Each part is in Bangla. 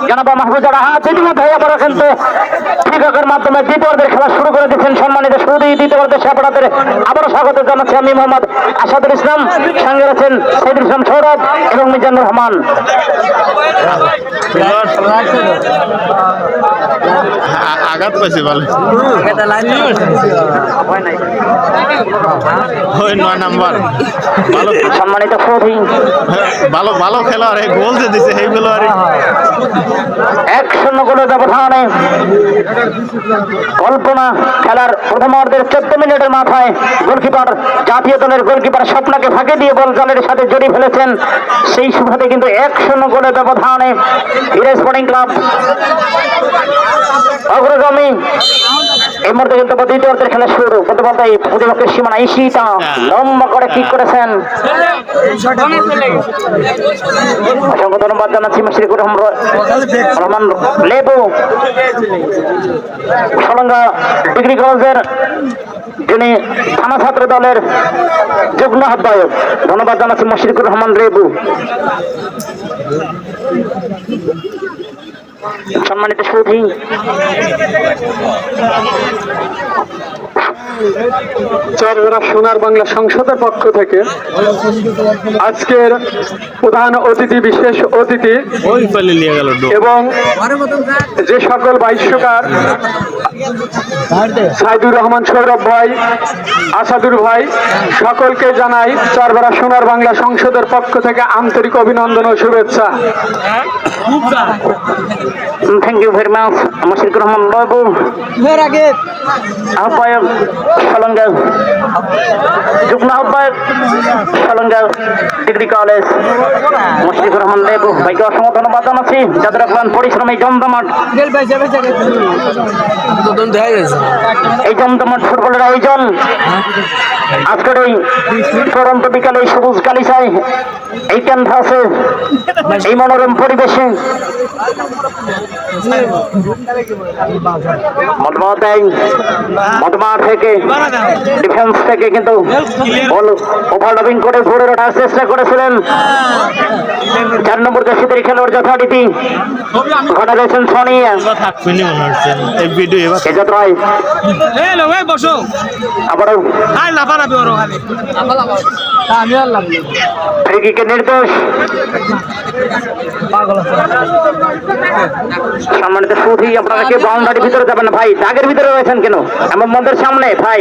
জানাবো মাহবুজার হাত ইতিমধ্যে আবারও কিন্তু ফ্রিকের মাধ্যমে দ্বিতীয়দের খেলা শুরু করে দিচ্ছেন সম্মানিত সৌদি দ্বিতীয়দের সাপড়াদের আবারও স্বাগত জানাচ্ছি আমি মোহাম্মদ আসাদুল ইসলাম, সঙ্গে আছেন সাইদুল ইসলাম সৌরভ এবং মিজানুর রহমান। আঘাত পাইছে ভালো, ওই 9 নাম্বার ভালো সম্মানিত সৌদি ভালো ভালো খেলোয়াড়, গোল যে দিছে সেইগুলো আর 1-0 গোলের ব্যবধানে কল্পনা খেলার প্রথমার্ধের 14 মিনিটের মাথায় গোলকিপার জাতীয় দলের গোলকিপার স্বপ্নকে ফাঁকি দিয়ে বল জালের সাথে জড়িয়ে ফেলেছেন। সেই সুবাদে কিন্তু 1-0 গোলের ব্যবধানে হিরে স্পোর্টিং ক্লাব অগ্রগামী। এই মুহূর্তে কিন্তু দ্বিতীয়ার্ধের খেলা শুরু করতে বলতে প্রতিপক্ষের সীমানা ইশিতা লম্বা করে কিক করেছেন। অসংখ্য ধন্যবাদ জানাচ্ছি মুশফিকুর রহমান লেবু, সলঙ্গা ডিগ্রি কলেজের যিনি থানা ছাত্র দলের যুগ্ম আহ্বায়ক। ধন্যবাদ জানাচ্ছি মুশফিকুর রহমান লেবু। সম্মানিত সুধী চরগড়া সোনার বাংলা সংসদের পক্ষ থেকে আজকের প্রধান অতিথি, বিশেষ অতিথি এবং যে সকল ভাষ্যকার সাইদুর রহমান সৌরভ ভাই, আসাদুর ভাই, সকলকে জানাই চরগড়া সোনার বাংলা সংসদের পক্ষ থেকে আন্তরিক অভিনন্দন ও শুভেচ্ছা। Thank you very much Mushfiqur Rahman Babu, আহ্বায়ক সলঙ্গা যুগ্ম আহ্বায়ক সলঙ্গা ডিগ্রি কলেজ মুশফিকুর রহমান লেবু ভাইকে অসংখ্য ধন্যবাদ জানাচ্ছি, যাদের আপনার পরিশ্রমী জমজমাট এই জমজমাট ফুটবলের আয়োজন আজকের এই চূড়ান্ত বিকালে এই সবুজ গালিচায় এই ক্যানভাসে এই মনোরম পরিবেশে মতমার থেকে ডিফেন্স থেকে কিন্তু ওভারলাপিং করে ঘুরে ওঠার চেষ্টা করেছিলেন 4 নম্বর জার্সিদের খেলোয়াড় যথারীতি ঘটা গেছেন সোনিয়া আবারও ফ্রি কিকের নির্দেশ। সম্মানিত সুধী, আপনারা কি বাউন্ডারির ভিতরে যাবেন না ভাই? দাগের ভিতরে রয়েছেন কেন? এমন মন্দির সামনে ভাই,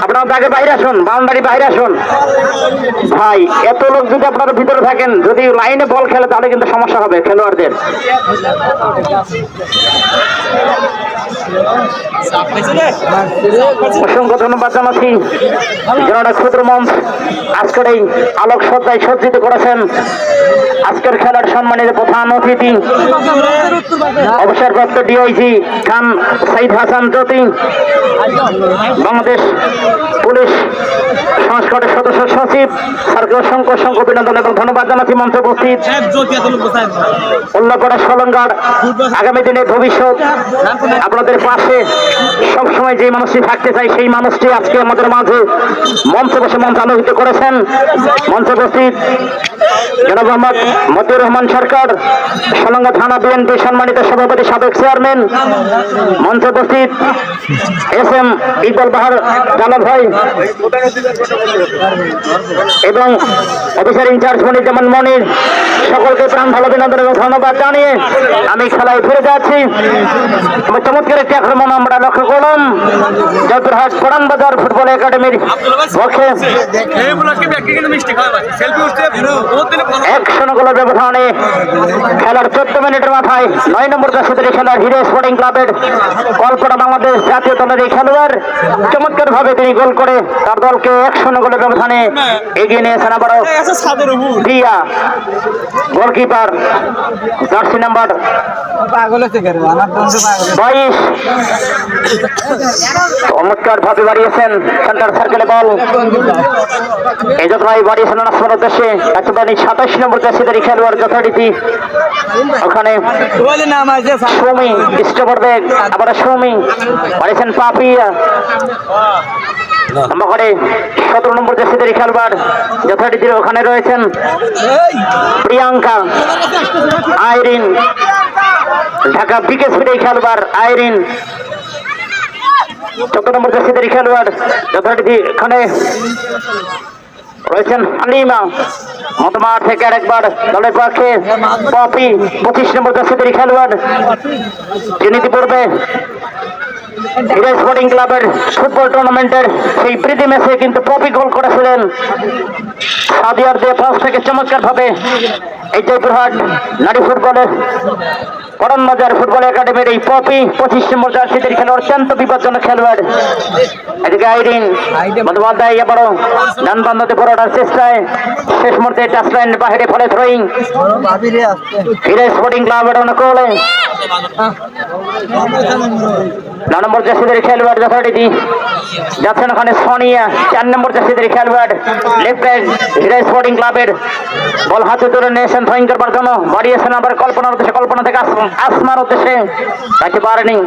আপনারা দাগের বাইরে আসুন, বাউন্ডারি বাইরে আসুন ভাই। এত লোক যদি আপনারা ভিতরে থাকেন, যদি লাইনে বল খেলে তাহলে কিন্তু সমস্যা হবে খেলোয়াড়দের। অসংখ্য ধন্যবাদ জানাচ্ছি যারা ক্ষুদ্র মঞ্চ আজকের এই আলোক সজ্জায় সজ্জিত করেছেন। আজকের খেলার সম্মানিত প্রধান অতিথি অবসরপ্রাপ্ত ডিআইজি খান সাইদ হাসান জ্যোতি, বাংলাদেশ পুলিশ সংস্কারের সদস্য সচিব স্যারকে অসংখ্য অসংখ্য অভিনন্দন এবং ধন্যবাদ জানাচ্ছি। মঞ্চে উপস্থিত উল্লাপাড়া সলঙ্গার আগামী দিনে ভবিষ্যৎ আপনাদের পাশে সবসময় যে মানুষটি থাকতে চাই, সেই মানুষটি আজকে আমাদের মাঝে মঞ্চে বসে মঞ্চ আলোকিত করেছেন। মঞ্চে উপস্থিত জনাব মোহাম্মদ মতিউর রহমান সরকার, সলঙ্গা থানা বিএনপি সম্মানিত সভাপতি, সাবেক চেয়ারম্যান। মঞ্চে উপস্থিত SM ইকবাল বাহার জালাল ভাই এবং অফিসার ইনচার্জ মনির জামান মনির, সকলকে প্রাণ ভালো অভিনন্দন এবং ধন্যবাদ জানিয়ে আমি খেলায় ফিরে যাচ্ছি। চমৎকার একটি আক্রমণ আমরা লক্ষ্য করলাম জয়পুরহাট পুরান বাজার ফুটবল একাডেমির পক্ষে। 1-0 গোলের ব্যবধানে খেলার 14 মিনিটের মাথায় 9 নম্বর জার্সিদের খেলার হিরে স্পোর্টিং ক্লাবের কল্পনা বাংলাদেশ জাতীয় দলের এই খেলোয়াড় চমৎকার ভাবে তিনি গোল করে তার দলকে 1-0 গোলের ব্যবধানে এগিয়ে নিয়েছেন। আবারও দিয়া গোলকিপার জার্সি নাম্বার 22 চমৎকার ভাবে বাড়িয়েছেন সেন্টার সার্কেলে বল এই যতটাই বাড়িয়েছেন আসমানের উদ্দেশ্যে 27 নম্বর জার্সিদের খেলোয়াড় যথারীতি ওখানে সৌমি ইষ্টবর্দেক, আবার সৌমি বাড়িয়েছেন পাপিয়া করে 17 নম্বর জার্সিদের খেলোয়াড় যথারীতি ওখানে রয়েছেন প্রিয়াঙ্কা, আইরিন, ঢাকা বিকেএসপির এই খেলোয়াড় আইরিন, 14 নম্বর জার্সিদের খেলোয়াড় যথারীতি এখানে রয়েছেন হালিমা। মতমার থেকে আরেকবার দলের পক্ষে পপি, 25 নম্বর জার্সিদের খেলোয়াড়, যিনি ইতিপূর্বে হিরা স্পোর্টিং ক্লাবের ফুটবল টুর্নামেন্টের সেই প্রীতি ম্যাচে কিন্তু পপি গোল করেছিলেন। সাদিয়ার দিয়ে পাঁচ থেকে চমৎকার ভাবে এই জয়পুরহাট নারী ফুটবলের করণবাজার ফুটবল একাডেমির এই পপি 25 নম্বর জার্সিদের খেলোয়াড়, অত্যন্ত বিপজ্জনক খেলোয়াড়। এদিকে আইরিন বন্দ্যোপাধ্যায় আবারও ডান বান্ধাতে পড়ার চেষ্টায় শেষ মুহূর্তে টাচ লাইন বাহিরে ফলে থ্রোয়িং হিরা স্পোর্টিং ক্লাবের অনুকূলে। 9 নম্বর জার্সিদের খেলোয়াড় যথারীতি যাচ্ছেন ওখানে সোনিয়া, 4 নম্বর জার্সিদের খেলোয়াড় লেফট রাইট হিরা স্পোর্টিং ক্লাবের, বল হাতে তুলে নিয়েছেন থ্রোয়িং করবার জন্য, বাড়িয়েছেন আবার কল্পনার উদ্দেশ্যে, কল্পনা থেকে আসমার উদ্দেশ্যে রাখতে পারেনি।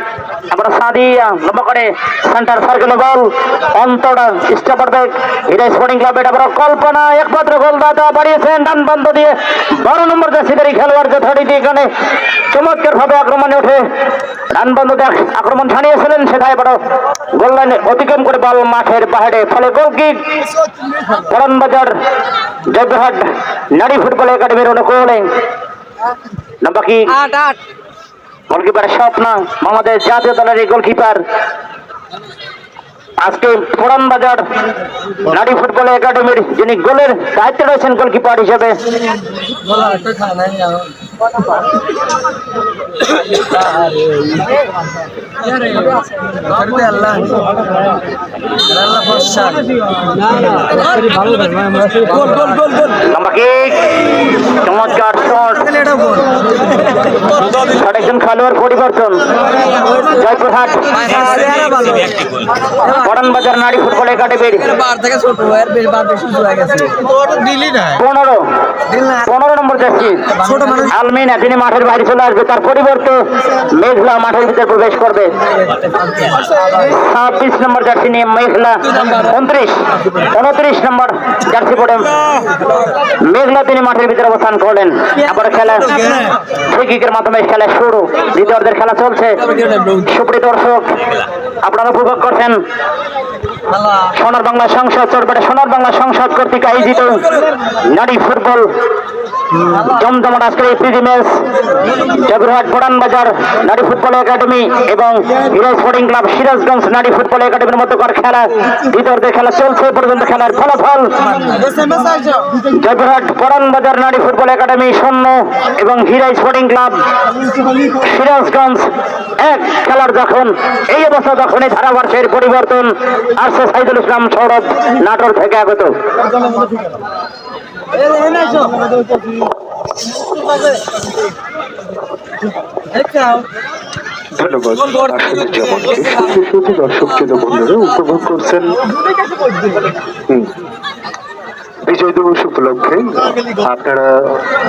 আবার সাদিয়া লম্বা করে সেন্টার সার্কেল গোল, অন্তরা স্টপার ব্যাক হিরা স্পোর্টিং ক্লাবের। আবার কল্পনা একমাত্র গোল দাদা বাড়িয়েছেন ডান বান্ধ দিয়ে 12 নম্বর জার্সিদের খেলোয়াড় যথারীতি এখানে চমৎকার ভাবে আক্রমণে উঠে ডান বান্ধ আক্রমণ ছাড়িয়েছিলেন, সেটা এবার গোল লাইনে অতিক্রম করে বল মাঠের বাইরে, ফলে গোল কিক করণবাজার জয়পুরহাট নারী ফুটবল একাডেমির অনুকূলে। নাম্বার কি গোলকিপার স্বপ্ন, বাংলাদেশ জাতীয় দলের এই গোলকিপার আজকে পুরানবাজার নারী ফুটবল একাডেমির যিনি গোলের দায়িত্বে রয়েছেন গোলকিপার হিসেবে। চমৎকার শট, একজন খেলোয়াড় পরিবর্তন জয়পুরহাট করণবাজার নারী ফুটবল একাডেমির 15 নম্বর জার্সি আলমিনা, তিনি মাঠের বাইরে চলে আসবে, তার পরিবর্তে মেঘলা মাঠের ভিতরে প্রবেশ করবে। 26 নম্বর জার্সি নিয়ে মেঘলা, 29 নম্বর জার্সি পড়ে মেঘলা, তিনি মাঠের ভিতরে অবস্থান করলেন। আবার খেলা ফ্রি কিকের মাধ্যমে খেলা শুরু, দ্বিতীয়ার্ধের খেলা চলছে। সুপ্রিয় দর্শক, আপনারা উপভোগ করছেন সোনার বাংলা সংসদ চরপেটে সোনার বাংলা সংসদ কর্তৃক আয়োজিত নারী ফুটবল জমজমাট আজকের এই প্রীতি ম্যাচ জয়পুরহাট পুরানবাজার নারী ফুটবল একাডেমি এবং হিরা স্পোর্টিং ক্লাব সিরাজগঞ্জ নারী ফুটবল একাডেমির মধ্যকার খেলা, দ্বিতীয়ার্ধের খেলা চলছে পর্যন্ত। খেলার ফলাফল জয়পুরহাট পুরানবাজার নারী ফুটবল একাডেমি 0 এবং হিরা স্পোর্টিং ক্লাব সিরাজগঞ্জ 1। খেলার যখন এই অবস্থা, যখন এই ধারাভাষ্যের পরিবর্তন আসছে সাইদুল ইসলাম সৌরভ নাটোর থেকে আগত। ধন্যবাদ। আসলে যেমনটি দর্শক বন্ধুরা উপভোগ করছেন বিজয় দিবস উপলক্ষে আপনারা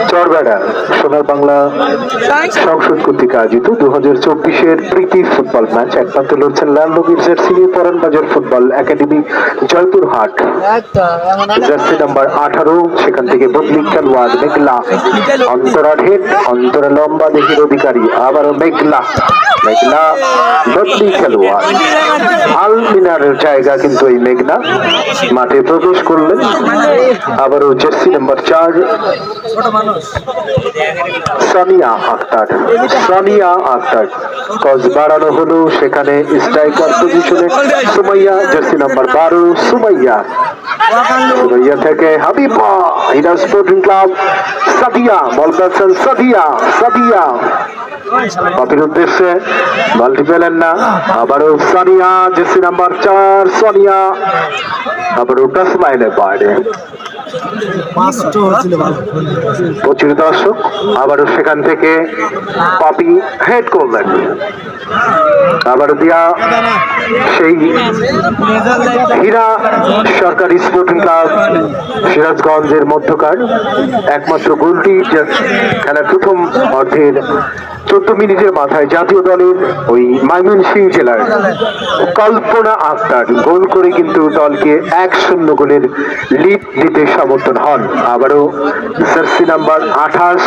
চরবেড়া সোনার বাংলা সংসদ কর্তৃক আয়োজিত 2024-এর প্রীতি ফুটবল ম্যাচ একমাত্র লড়ছেন লাল রঙের জার্সি নিয়ে Puran Bazar football academy Joypurhat, jersey number 18। সেখান থেকে বদলি খেলোয়াড় মেঘলা, অন্তরা ঢেট, অন্তরা লম্বা দেহের অধিকারী, আবারও মেঘলা বদলি খেলোয়াড় আলমিনার জায়গা, কিন্তু এই মেঘনা মাঠে প্রবেশ করলেন। আবারও জার্সি নাম্বার 4 সানিয়া আক্তার কজ বাড়ানো হলো, সেখানে স্ট্রাইকার পজিশনে সুমাইয়া, জার্সি নাম্বার 12 সুমাইয়া থেকে হাবিবা, হিরা স্পোর্টিং ক্লাব সাদিয়া, বল পাচ্ছেন সাদিয়া বাপের উদ্দেশ্যে, বলটি পেলেন না। আবারও সানিয়া, জার্সি নাম্বার 4 সোনিয়া, আবারও টাচ লাইনের বাইরে। প্রচুর দর্শক, আবারও সেখান থেকে পপি হেড করলেন। আবারও দিয়া সেই হীরা সরকারি স্পোর্টিং ক্লাব সিরাজগঞ্জের মধ্যকার একমাত্র গোলটি খেলার প্রথম অর্ধের 14 মিনিটের মাথায় জাতীয় দলের ওই ময়মনসিংহ জেলার কল্পনা আক্তার গোল করে কিন্তু দলকে 1-0 গোলের লিড দিতে সমর্থন হন। আবারও জার্সি নাম্বার 28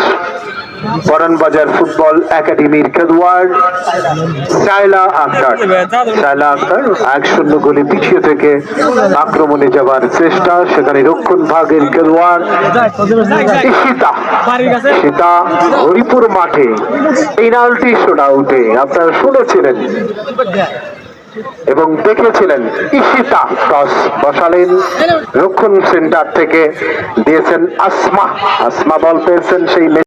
বরণবাজার ফুটবল একাডেমির খেলোয়াড় সাইলা আক্তার। সাইলা আক্তার 1-0 গোলে পিছিয়ে থেকে আক্রমণে যাবার চেষ্টা, সেখানে রক্ষণ ভাগের খেলোয়াড় ঈশিতা। ঈশিতা হরিপুর মাঠে পেনাল্টি শুটআউটে আপনারা শুনেছিলেন এবং দেখেছিলেন ঈশিতা টস বসালেন, রক্ষণ সেন্টার থেকে দিয়েছেন আসমা। আসমা বল পেয়েছেন সেই